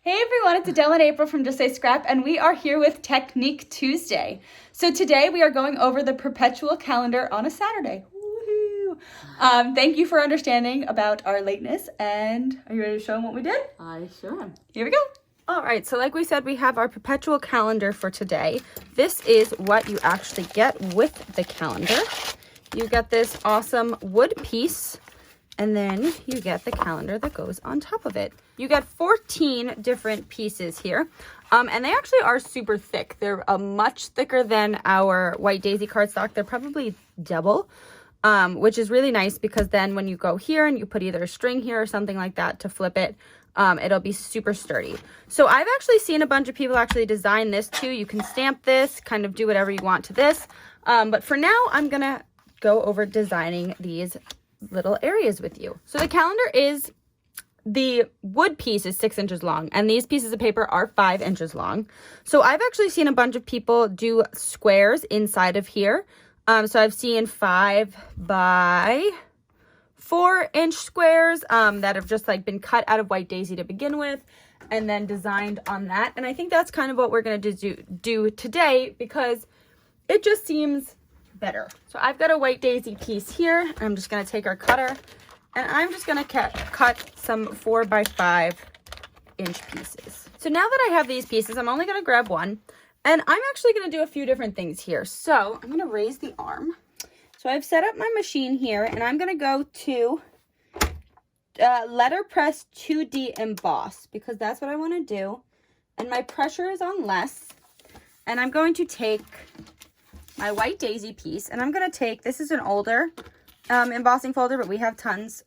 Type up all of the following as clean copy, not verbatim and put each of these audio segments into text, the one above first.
Hey everyone, it's Adele and April from Just Say Scrap, and we are here with Technique Tuesday. So today we are going over the Perpetual Calendar on a Saturday. Woohoo! Thank you for understanding about our lateness, and are you ready to show them what we did? I sure am. Here we go. All right, so like we said, we have our Perpetual Calendar for today. This is what you actually get with the calendar. You get this awesome wood piece, and then you get the calendar that goes on top of it. You get 14 different pieces here, and they actually are super thick. They're much thicker than our White Daisy cardstock. They're probably double, which is really nice because then when you go here and you put either a string here or something like that to flip it, it'll be super sturdy. So I've actually seen a bunch of people actually design this too. You can stamp this, kind of do whatever you want to this. But for now, I'm gonna go over designing these little areas with you. So the calendar is, the wood piece is 6 inches long, and these pieces of paper are 5 inches long. So I've actually seen a bunch of people do squares inside of here. So I've seen 5 by 4 inch squares that have just like been cut out of White Daisy to begin with and then designed on that. And I think that's kind of what we're going to do today because it just seems better. So I've got a White Daisy piece here. I'm just going to take our cutter and I'm just going to cut some 4 by 5 inch pieces. So now that I have these pieces, I'm only going to grab one, and I'm actually going to do a few different things here. So I'm going to raise the arm. So I've set up my machine here, and I'm going to go to letterpress 2D emboss because that's what I want to do. And my pressure is on less. And I'm going to take my White Daisy piece, and I'm going to take, this is an older embossing folder, but we have tons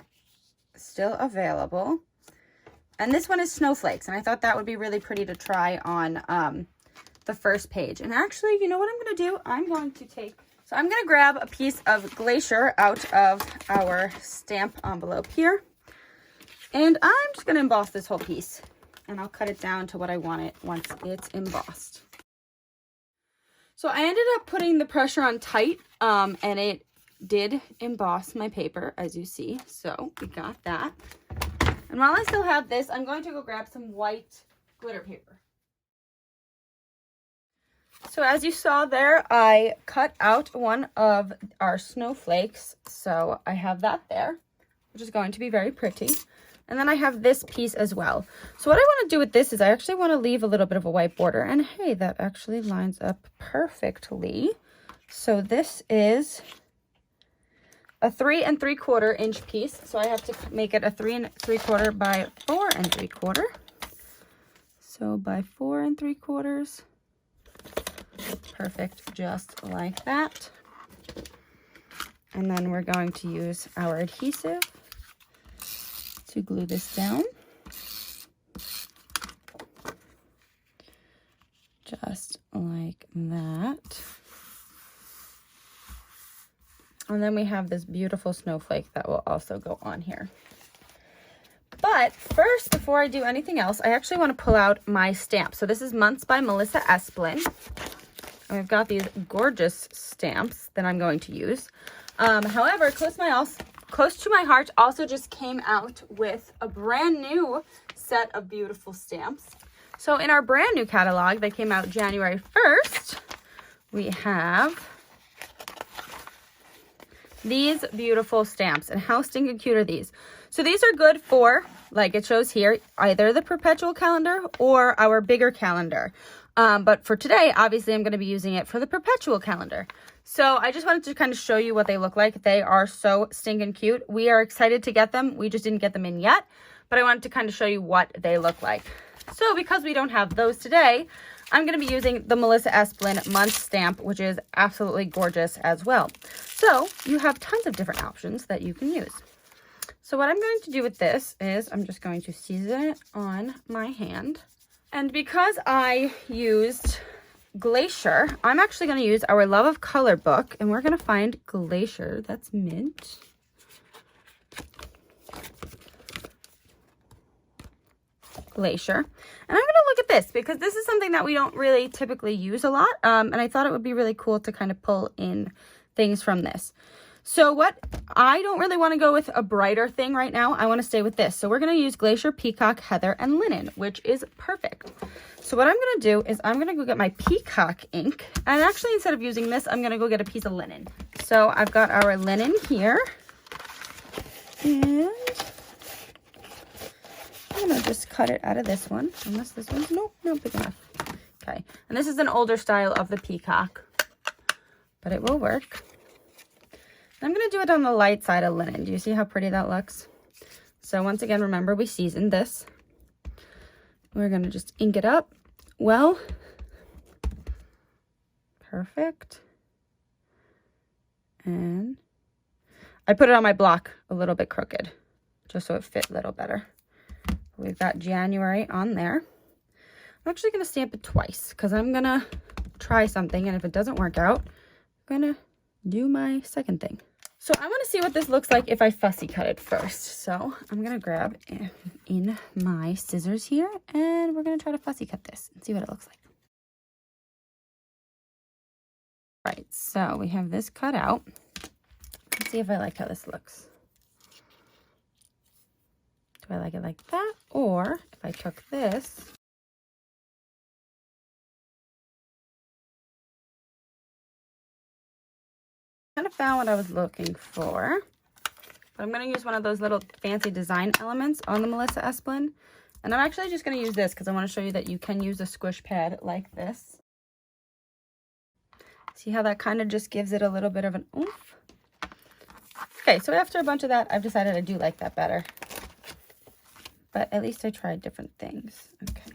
still available. And this one is snowflakes, and I thought that would be really pretty to try on the first page. And actually, you know what I'm going to do? I'm going to take, so I'm going to grab a piece of Glacier out of our stamp envelope here, and I'm just going to emboss this whole piece, and I'll cut it down to what I want it once it's embossed. So I ended up putting the pressure on tight, and it did emboss my paper, as you see. So we got that. And while I still have this, I'm going to go grab some white glitter paper. So as you saw there, I cut out one of our snowflakes. So I have that there, which is going to be very pretty. And then I have this piece as well. So what I want to do with this is I actually want to leave a little bit of a white border. And hey, that actually lines up perfectly. So this is a 3 3/4 inch piece. So I have to make it a 3 3/4 by 4 3/4. So by 4 3/4. Perfect, just like that. And then we're going to use our adhesive to glue this down. Just like that. And then we have this beautiful snowflake that will also go on here. But first, before I do anything else, I actually want to pull out my stamp. So this is Months by Melissa Esplin. And we've got these gorgeous stamps that I'm going to use. However, Close to My Heart also just came out with a brand new set of beautiful stamps. So in our brand new catalog that came out January 1st, we have these beautiful stamps. And how stinking cute are these? So these are good for, like it shows here, either the Perpetual Calendar or our bigger calendar. But for today, obviously, I'm going to be using it for the Perpetual Calendar. So I just wanted to kind of show you what they look like. They are so stinking cute. We are excited to get them. We just didn't get them in yet, but I wanted to kind of show you what they look like. So because we don't have those today, I'm going to be using the Melissa Esplin Month stamp, which is absolutely gorgeous as well. So you have tons of different options that you can use. So what I'm going to do with this is I'm just going to season it on my hand. And because I used Glacier, I'm actually going to use our Love of Color book, and we're going to find Glacier. That's mint. Glacier. And I'm going to look at this because this is something that we don't really typically use a lot. And I thought it would be really cool to kind of pull in things from this. So I don't really want to go with a brighter thing right now. I want to stay with this. So we're going to use Glacier, Peacock, Heather, and Linen, which is perfect. So what I'm going to do is I'm going to go get my Peacock ink. And actually, instead of using this, I'm going to go get a piece of linen. So I've got our linen here. And I'm going to just cut it out of this one. Unless this one's, nope, not big enough. Okay. And this is an older style of the Peacock, but it will work. I'm going to do it on the light side of linen. Do you see how pretty that looks? So once again, remember we seasoned this. We're going to just ink it up. Well, perfect. And I put it on my block a little bit crooked, just so it fit a little better. We've got January on there. I'm actually going to stamp it twice because I'm going to try something. And if it doesn't work out, I'm going to do my second thing. So I want to see what this looks like if I fussy cut it first. So I'm going to grab in my scissors here and we're going to try to fussy cut this and see what it looks like. Right, so we have this cut out. Let's see if I like how this looks. Do I like it like that? Or if I took this, kind of found what I was looking for, but I'm going to use one of those little fancy design elements on the Melissa Esplin, and I'm actually just going to use this because I want to show you that you can use a squish pad like this. See how that kind of just gives it a little bit of an oomph? Okay, so after a bunch of that, I've decided I do like that better, but at least I tried different things. Okay.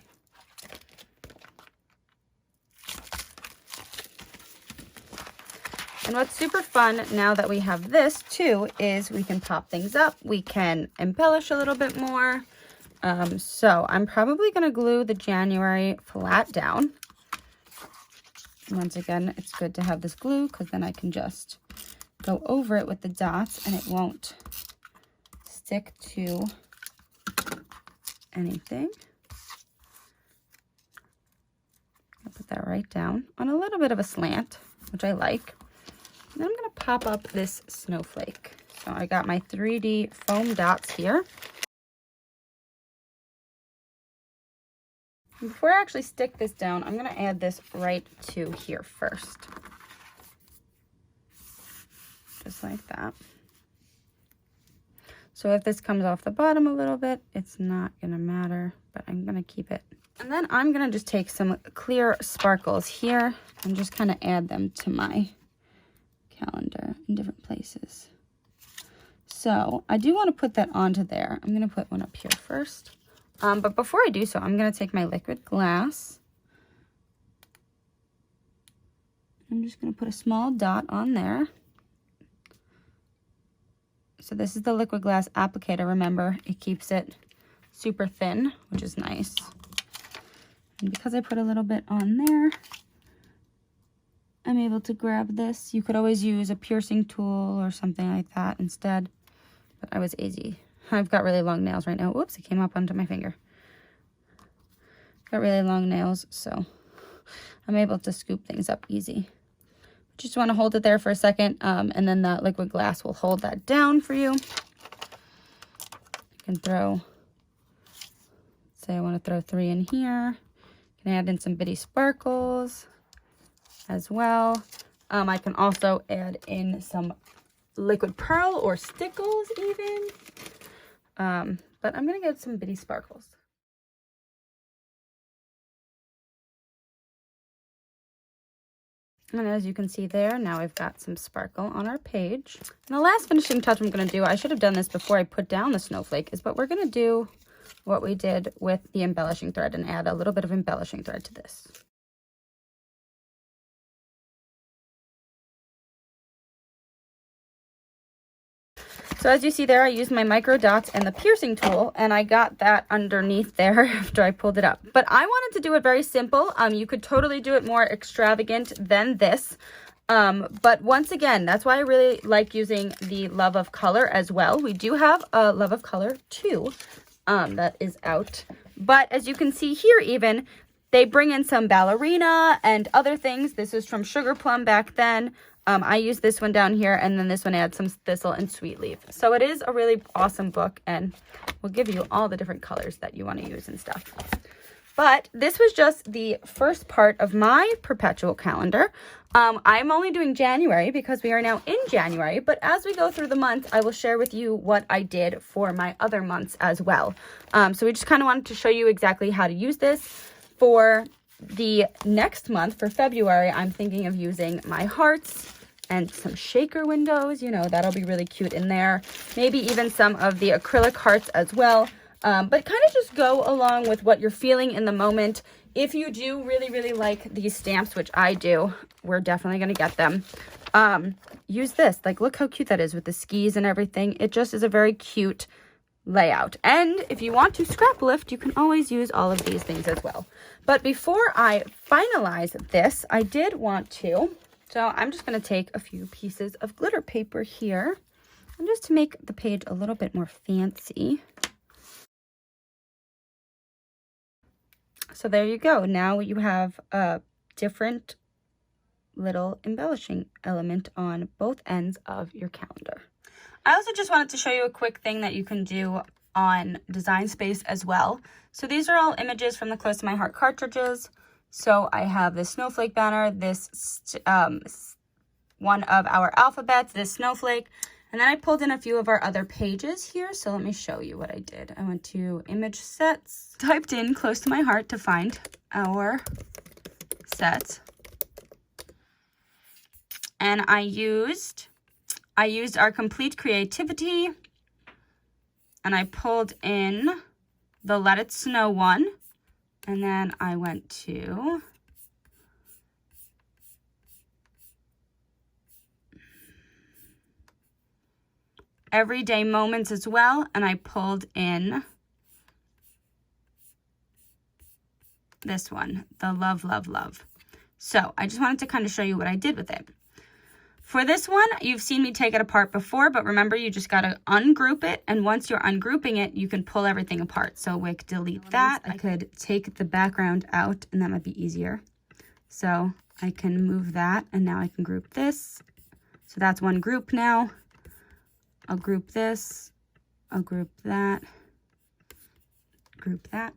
And what's super fun now that we have this too is we can pop things up. We can embellish a little bit more. So I'm probably going to glue the January flat down. Once again, it's good to have this glue because then I can just go over it with the dots and it won't stick to anything. I'll put that right down on a little bit of a slant, which I like. And then I'm going to pop up this snowflake. So I got my 3D foam dots here. And before I actually stick this down, I'm going to add this right to here first. Just like that. So if this comes off the bottom a little bit, it's not going to matter, but I'm going to keep it. And then I'm going to just take some clear sparkles here and just kind of add them to my calendar in different places. So I do want to put that onto there. I'm going to put one up here first. But before I do so, I'm going to take my liquid glass. I'm just going to put a small dot on there. So this is the liquid glass applicator. Remember, it keeps it super thin, which is nice. And because I put a little bit on there, I'm able to grab this. You could always use a piercing tool or something like that instead, but I was easy. I've got really long nails right now. Whoops, it came up onto my finger. Got really long nails, so I'm able to scoop things up easy. Just want to hold it there for a second, and then that liquid glass will hold that down for you. You can throw, say I want to throw 3 in here. You can add in some bitty sparkles as well. I can also add in some liquid pearl or stickles even. But I'm going to get some bitty sparkles. And as you can see there, now we've got some sparkle on our page. And the last finishing touch I'm going to do, I should have done this before I put down the snowflake, is but we're going to do what we did with the embellishing thread and add a little bit of embellishing thread to this. So as you see there, I used my micro dots and the piercing tool, and I got that underneath there after I pulled it up. But I wanted to do it very simple. You could totally do it more extravagant than this. But once again, that's why I really like using the Love of Color as well. We do have a Love of Color 2 that is out. But as you can see here even, they bring in some ballerina and other things. This is from Sugar Plum back then. I use this one down here, and then this one adds some thistle and sweet leaf. So it is a really awesome book, and will give you all the different colors that you want to use and stuff. But this was just the first part of my perpetual calendar. I'm only doing January because we are now in January, but as we go through the months, I will share with you what I did for my other months as well. So we just kind of wanted to show you exactly how to use this. For the next month, for February, I'm thinking of using my hearts and some shaker windows. You know, that'll be really cute in there. Maybe even some of the acrylic hearts as well. But kind of just go along with what you're feeling in the moment. If you do really like these stamps, which I do, we're definitely going to get them. Use this. Like, look how cute that is with the skis and everything. It just is a very cute layout. And if you want to scrap lift, you can always use all of these things as well. But before I finalize this, I did want to, so I'm just going to take a few pieces of glitter paper here, and just to make the page a little bit more fancy. So there you go. Now you have a different little embellishing element on both ends of your calendar. I also just wanted to show you a quick thing that you can do on Design Space as well. So these are all images from the Close to My Heart cartridges. So I have this snowflake banner, this one of our alphabets, this snowflake, and then I pulled in a few of our other pages here. So let me show you what I did. I went to image sets, typed in Close to My Heart to find our set. And I used our Complete Creativity, and I pulled in the Let It Snow one. And then I went to Everyday Moments as well, and I pulled in this one, the Love, Love, Love. So I just wanted to kind of show you what I did with it. For this one, you've seen me take it apart before, but remember, you just got to ungroup it, and once you're ungrouping it, you can pull everything apart. So we could delete that. I could take the background out, and that might be easier. So I can move that, and now I can group this. So that's one group now. I'll group this, I'll group that, group that.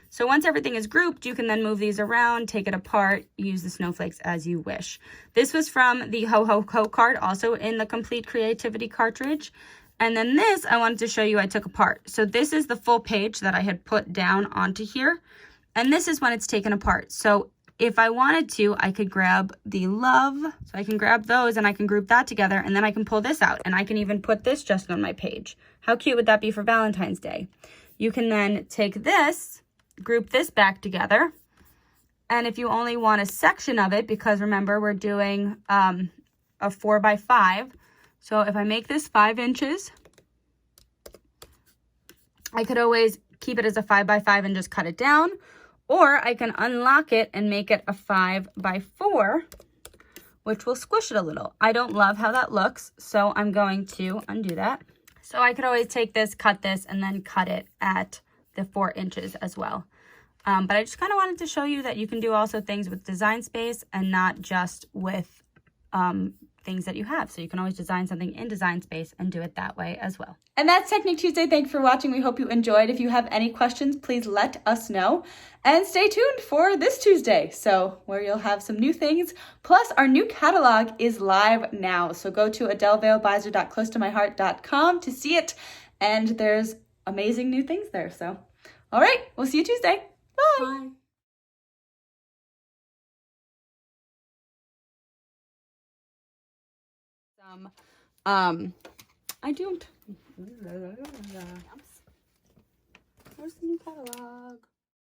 So once everything is grouped, you can then move these around, take it apart, use the snowflakes as you wish. This was from the Ho Ho Ho card, also in the Complete Creativity cartridge. And then this, I wanted to show you I took apart. So this is the full page that I had put down onto here. And this is when it's taken apart. So if I wanted to, I could grab the love. So I can grab those and I can group that together, and then I can pull this out, and I can even put this just on my page. How cute would that be for Valentine's Day? You can then take this, group this back together. And if you only want a section of it, because remember, we're doing a 4x5. So if I make this 5 inches, I could always keep it as a 5x5 and just cut it down. Or I can unlock it and make it a 5x4, which will squish it a little. I don't love how that looks, so I'm going to undo that. So I could always take this, cut this, and then cut it at the 4 inches as well. But I just kind of wanted to show you that you can do also things with Design Space and not just with things that you have. So you can always design something in Design Space and do it that way as well. And that's Technique Tuesday. Thanks for watching. We hope you enjoyed. If you have any questions, please let us know. And stay tuned for this Tuesday, so where you'll have some new things. Plus, our new catalog is live now. So go to adelevalebizer.closetomyheart.com to see it. And there's amazing new things there. So, all right, we'll see you Tuesday. Bye. Bye. I don't. Where's the new catalog?